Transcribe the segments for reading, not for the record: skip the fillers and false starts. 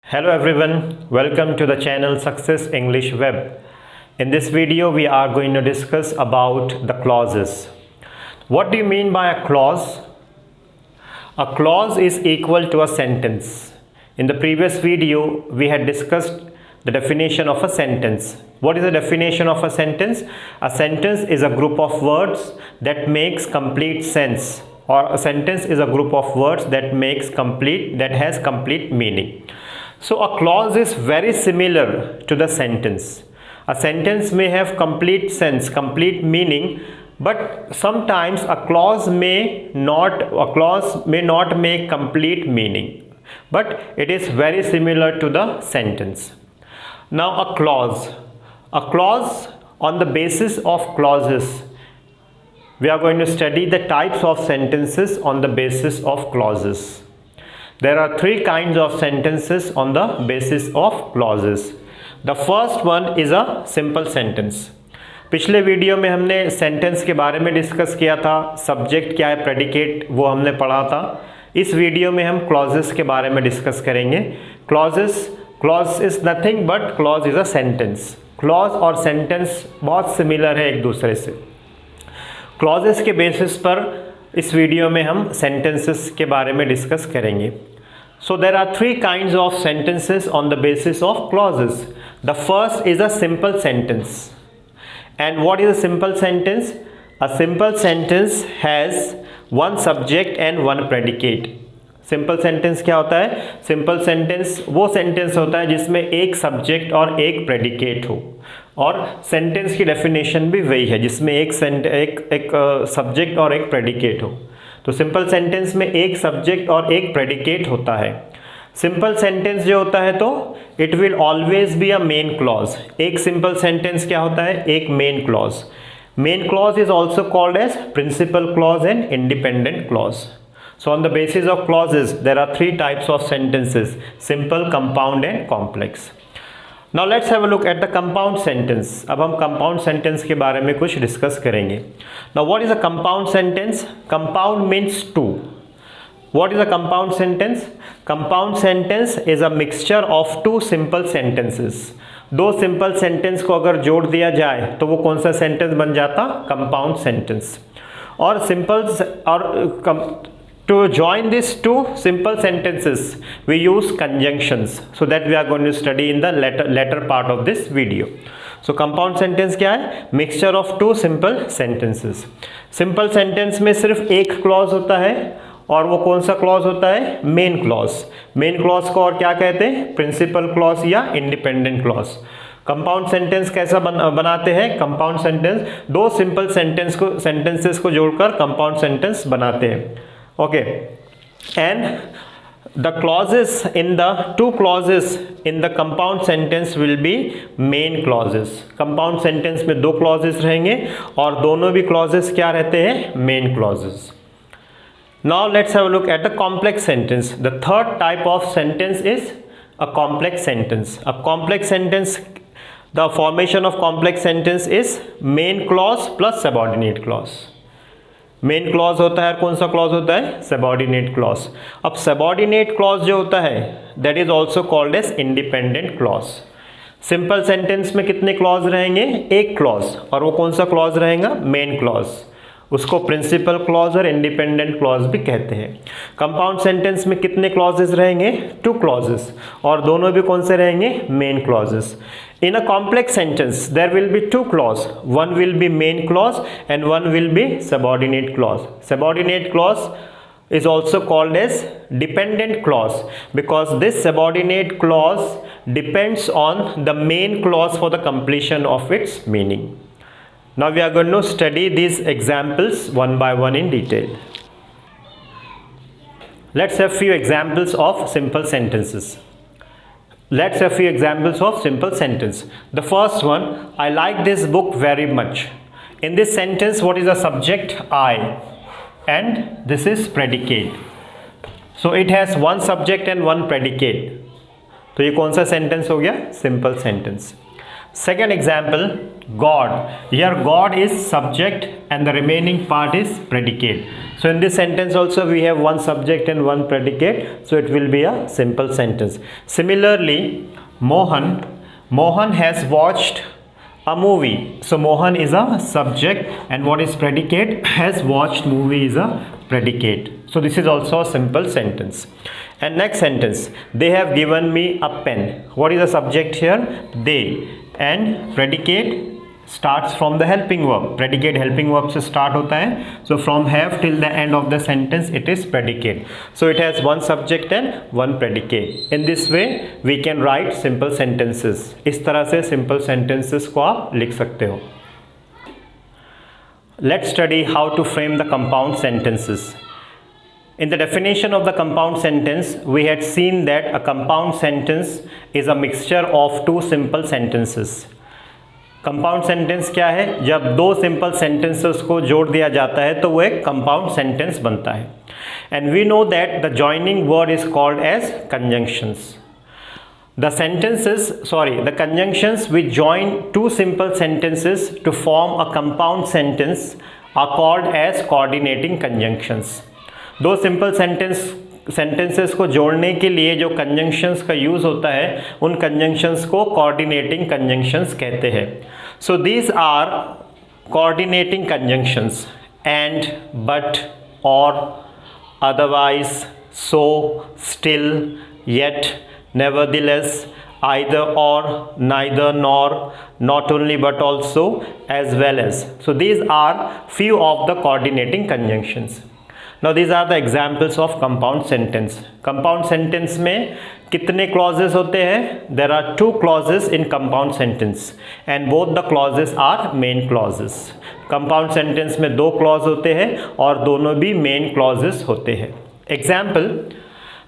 Hello everyone, welcome to the channel Success English Web. In this video we are going to discuss about the clauses. What do you mean by a clause? A clause is equal to a sentence. In the previous video we had discussed the definition of a sentence. What is the definition of a sentence? A sentence is a group of words that makes complete sense, or a sentence is a group of words that has complete meaning. So a clause is very similar to the sentence. A sentence may have complete sense, complete meaning, but sometimes a clause may not make complete meaning, but it is very similar to the sentence. Now a clause on the basis of clauses. We are going to study the types of sentences on the basis of clauses. There are three kinds of sentences on the basis of clauses. The first one is a simple sentence. पिछले video में हमने sentence के बारे में discuss किया था, subject क्या है, प्रेडिकेट वो हमने पढ़ा था. इस वीडियो में हम क्लॉजेस के बारे में डिस्कस करेंगे. Clause is nothing but clause is a sentence. Clause और सेंटेंस बहुत सिमिलर है एक दूसरे से. क्लॉजेस के बेसिस पर इस वीडियो में हम सेंटेंसेस के बारे में डिस्कस करेंगे. So there are three kinds of sentences on the basis of clauses. The first is a simple sentence. And what is a simple sentence? A simple sentence has one subject and one predicate. Simple sentence क्या होता है? Simple sentence वो sentence होता है जिसमें एक subject और एक प्रेडिकेट हो, और सेंटेंस की डेफिनेशन भी वही है जिसमें एक सब्जेक्ट और एक प्रेडिकेट हो. तो सिंपल सेंटेंस में एक सब्जेक्ट और एक प्रेडिकेट होता है. सिंपल सेंटेंस जो होता है तो it will always be a main clause. एक सिंपल सेंटेंस क्या होता है? एक main clause. Main clause is also called as principal clause and independent clause. So on the basis of clauses, there are three types of sentences: simple, compound and complex. Now let's have a look at the compound sentence. अब हम compound sentence के बारे में कुछ discuss करेंगे. Now what is a compound sentence? Compound means two. What is a compound sentence? Compound sentence is a mixture of two simple sentences. दो simple sentence को अगर जोड़ दिया जाए तो वो कौन सा sentence बन जाता? Compound sentence. और to join these two simple sentences we use conjunctions, so that we are going to study in the later part of this video. So compound sentence क्या है? Mixture of two simple sentences. Simple sentence में सिर्फ एक clause होता है, और वो कौन सा clause होता है? Main clause. Main clause को और क्या कहते हैं? Principal clause या independent clause. कंपाउंड सेंटेंस कैसा बनाते हैं? कंपाउंड सेंटेंस दो सिंपल सेंटेंसेस को जोड़कर कंपाउंड सेंटेंस बनाते हैं. Okay, and the clauses in the two clauses in the compound sentence will be main clauses. Compound sentence में दो clauses रहेंगे और दोनों भी clauses क्या रहते हैं? Main clauses. Now let's have a look at the complex sentence. The third type of sentence is a complex sentence. A complex sentence, the formation of complex sentence is main clause plus subordinate clause. Main clause होता है, कौन सा clause होता है? Subordinate clause. अब subordinate clause जो होता है that is also called as independent clause. Simple sentence में कितने क्लॉज रहेंगे? एक क्लॉज, और वो कौन सा क्लॉज रहेगा? Main clause. उसको प्रिंसिपल क्लॉज और इंडिपेंडेंट क्लॉज भी कहते हैं. कंपाउंड सेंटेंस में कितने क्लॉजेस रहेंगे? टू क्लॉजेस, और दोनों भी कौन से रहेंगे? Main clauses. In a complex sentence, there will be two clause. One will be main clause and one will be subordinate clause. Subordinate clause is also called as dependent clause, because this subordinate clause depends on the main clause for the completion of its meaning. Now we are going to study these examples one by one in detail. Let's have few examples of simple sentences. Let's have few examples of simple sentence. The first one: I like this book very much. In this sentence, what is the subject? I, and this is predicate. So it has one subject and one predicate. तो ये कौन सा sentence हो गया? Simple sentence. Second example, God. Here God is subject and the remaining part is predicate. So in this sentence also we have one subject and one predicate, so it will be a simple sentence. Similarly, Mohan has watched a movie. So Mohan is a subject and what is predicate? Has watched movie is a predicate. So this is also a simple sentence. And next sentence, they have given me a pen. What is the subject here? They. And predicate starts from the helping verb. Predicate helping verb से start होता है. So from have till the end of the sentence it is predicate. So it has one subject and one predicate. In this way we can write simple sentences. इस तरह से simple sentences को आप लिख सकते हो. Let's study how to frame the compound sentences. In the definition of the compound sentence, we had seen that a compound sentence is a mixture of two simple sentences. Compound sentence क्या है? जब दो simple sentences को जोड़ दिया जाता है तो वो एक compound sentence बनता है. And we know that the joining word is called as conjunctions. The conjunctions which join two simple sentences to form a compound sentence are called as coordinating conjunctions. दो सिंपल सेंटेंसेस को जोड़ने के लिए जो conjunctions का use होता है उन कंजंक्शंस को कोऑर्डिनेटिंग कंजंक्शंस कहते हैं. So these are coordinating conjunctions: and, but, और, otherwise, so, still, yet, nevertheless, either or, neither nor, not only but also, as well as. So these are few of the coordinating conjunctions. Now these are the examples of compound sentence. Compound sentence में कितने clauses होते हैं? There are two clauses in compound sentence and both the clauses are main clauses. Compound sentence में दो clause होते हैं और दोनों भी main clauses होते हैं. Example: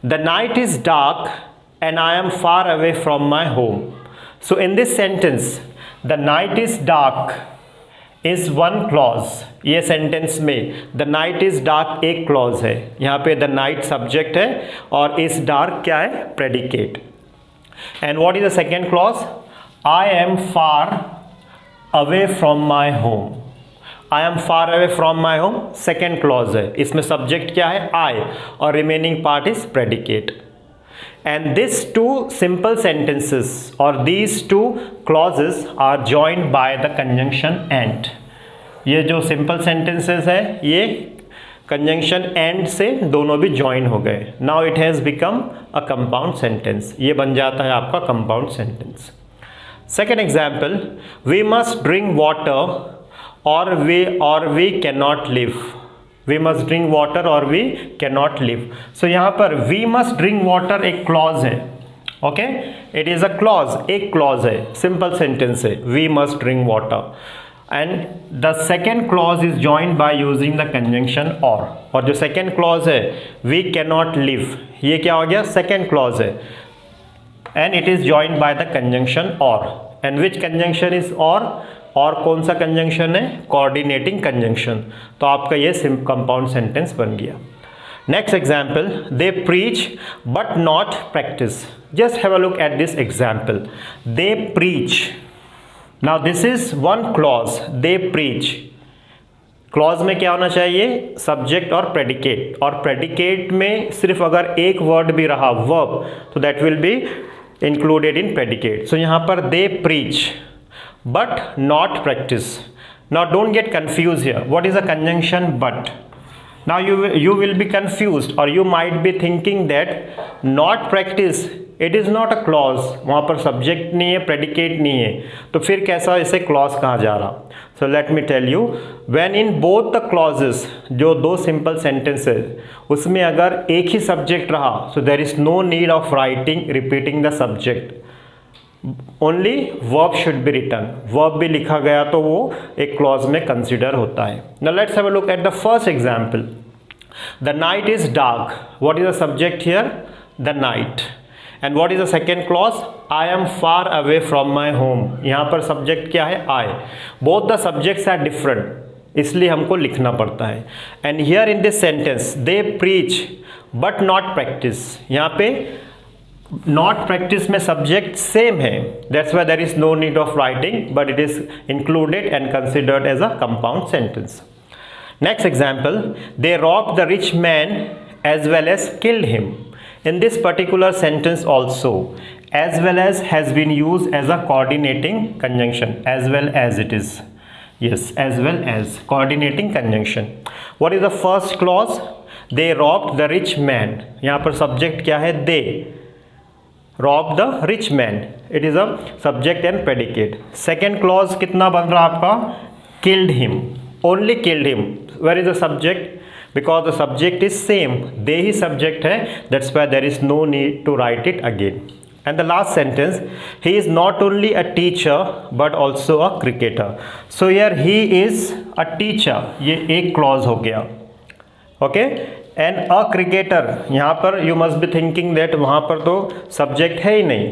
the night is dark and I am far away from my home. So in this sentence, the night is dark is one clause. ये सेंटेंस में द नाइट इज डार्क एक clause है. यहाँ पे the night subject है और इस dark क्या है? Predicate. And what is the second clause? I am far away from my home. I am far away from my home second clause है. इसमें सब्जेक्ट क्या है? आई, और remaining part is predicate. And these two simple sentences or these two clauses are joined by the conjunction and. ये जो simple sentences है ये conjunction and से दोनों भी join हो गए. Now it has become a compound sentence. ये बन जाता है आपका compound sentence. Second example: we must drink water or we cannot live. We must drink water or we cannot live. So यहाँ पर we must drink water एक clause है. Okay? It is a clause. एक clause है. Simple sentence है. We must drink water. And the second clause is joined by using the conjunction or. और जो second clause है we cannot live, ये क्या हो गया? Second clause है. And it is joined by the conjunction or. And which conjunction is or? और कौन सा कंजंक्शन है? Coordinating conjunction. तो आपका ये कंपाउंड सेंटेंस बन गया. Next example: they preach but not practice. Just have a look at this example. They preach. Now this is one clause. They preach. Clause में क्या होना चाहिए? सब्जेक्ट और प्रेडिकेट. और प्रेडिकेट में सिर्फ अगर एक वर्ड भी रहा, वर्ब, तो that will be included in predicate. So यहाँ पर they preach but not practice. Now don't get confused here. What is a conjunction but? Now you will be confused or you might be thinking that not practice, it is not a clause. वहाँ पर subject नहीं है, predicate नहीं है, तो फिर कैसा इसे clause कहा जा रहा? So let me tell you, when in both the clauses, जो दो simple sentences उसमें अगर एक ही subject रहा, so there is no need of repeating the subject. Only verb should be written. Verb भी लिखा गया तो वो एक क्लॉज में कंसिडर होता है. Now let's have a look at the first example. The night is dark. What is the subject here? The night. And what is the second clause? I am far away from my home. यहाँ पर subject क्या है? I. Both the subjects are different, इसलिए हमको लिखना पड़ता है. And here in this sentence they preach but not practice. यहाँ पे नॉट प्रैक्टिस में सब्जेक्ट सेम है, that's why there is no need of writing, but it is included and considered as a compound sentence. Next example, they robbed the rich man as well as killed him. In this particular sentence also, as well as has been used as a coordinating conjunction, as well as it is. Yes, as well as coordinating conjunction. What is the first clause? They robbed the rich man. यहाँ पर subject क्या है? They robbed the rich man. It is a subject and predicate. Second clause कितना बन रहा आपका? Killed him. Only killed him. Where is the subject? Because the subject is same, they he subject है, that's why there is no need to write it again. And the last sentence, he is not only a teacher but also a cricketer. So here he is a teacher, ये एक clause हो गया. Okay? And a cricketer, यहाँ पर you must be thinking that वहाँ पर तो subject है ही नहीं.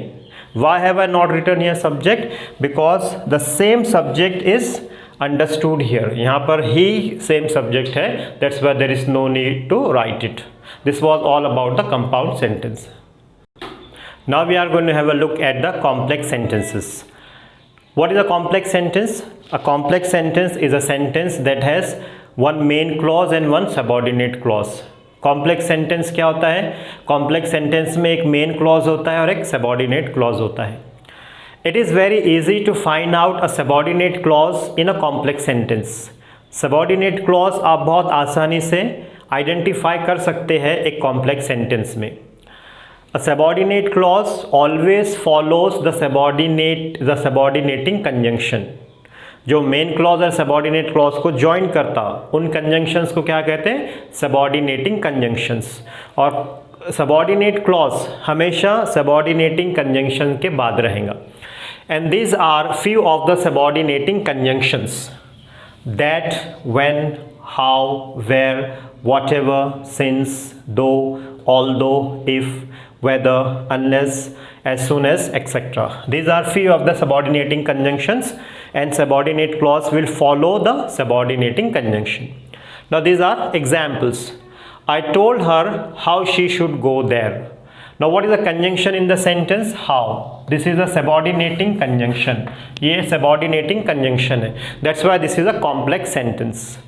Why have I not written here subject? Because the same subject is understood here. यहाँ पर ही same subject है, that's why there is no need to write it. This was all about the compound sentence. Now we are going to have a look at the complex sentences. What is a complex sentence? A complex sentence is a sentence that has one main clause and one subordinate clause. Complex sentence क्या होता है? Complex sentence में एक main clause होता है और एक subordinate clause होता है. It is very easy to find out a subordinate clause in a complex sentence. Subordinate clause आप बहुत आसानी से identify कर सकते हैं एक complex sentence में. A subordinate clause always follows the subordinating conjunction. जो main clause और subordinate clause को join करता, उन conjunctions को क्या कहते हैं? Subordinating conjunctions. और subordinate clause हमेशा subordinating conjunction के बाद रहेगा. And these are few of the subordinating conjunctions: that, when, how, where, whatever, since, though, although, if, whether, unless, as soon as, etc. These are few of the subordinating conjunctions, and subordinate clause will follow the subordinating conjunction. Now these are examples. I told her how she should go there. Now what is the conjunction in the sentence? How. This is a subordinating conjunction. ये subordinating conjunction है. That's why this is a complex sentence.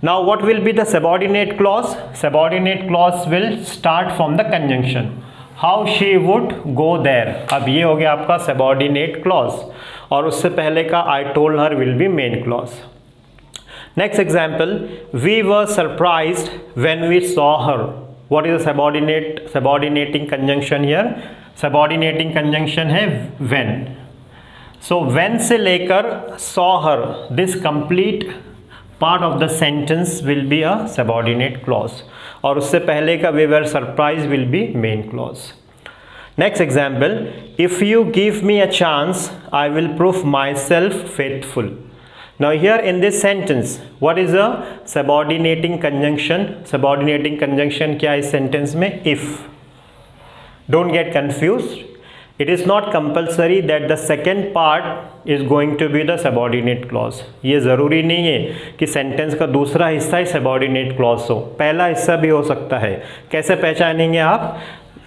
Now what will be the subordinate clause? Subordinate clause will start from the conjunction. How she would go there. अब ये हो गया आपका subordinate clause. और उससे पहले का I told her will be main clause. Next example, we were surprised when we saw her. What is the subordinating conjunction here? Subordinating conjunction है when. So when से लेकर saw her, this complete part of the sentence will be a subordinate clause. और उससे पहले का we were surprised will be main clause. Next example, if you give me a chance, I will prove myself faithful. Now here in this sentence, what is a subordinating conjunction? Subordinating conjunction क्या इस sentence में? If. Don't get confused. It is not compulsory that the second part is going to be the subordinate clause. ये ज़रूरी नहीं है कि sentence का दूसरा हिस्सा ही subordinate clause हो. पहला हिस्सा भी हो सकता है. कैसे पहचानेंगे आप?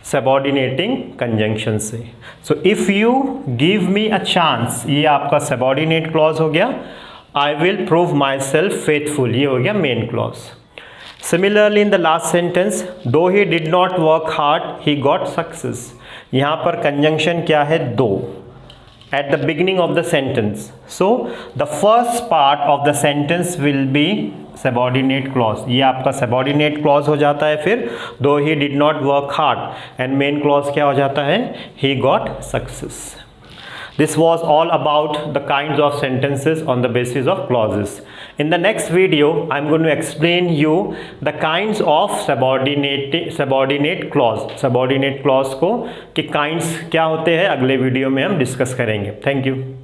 Subordinating conjunction से. So if you give me a chance, ये आपका subordinate clause हो गया. I will prove myself faithful, ये हो गया main clause. Similarly in the last sentence, though he did not work hard, he got success. यहाँ पर conjunction क्या है? though. At the beginning of the sentence. So the first part of the sentence will be subordinate clause. ये आपका subordinate clause हो जाता है. फिर though he did not work hard, and main clause क्या हो जाता है? he got success. This was all about the kinds of sentences on the basis of clauses. In the next video, I am going to explain you the kinds of subordinate clause. Subordinate clause को कि kinds क्या होते हैं अगले video में हम discuss करेंगे. Thank you.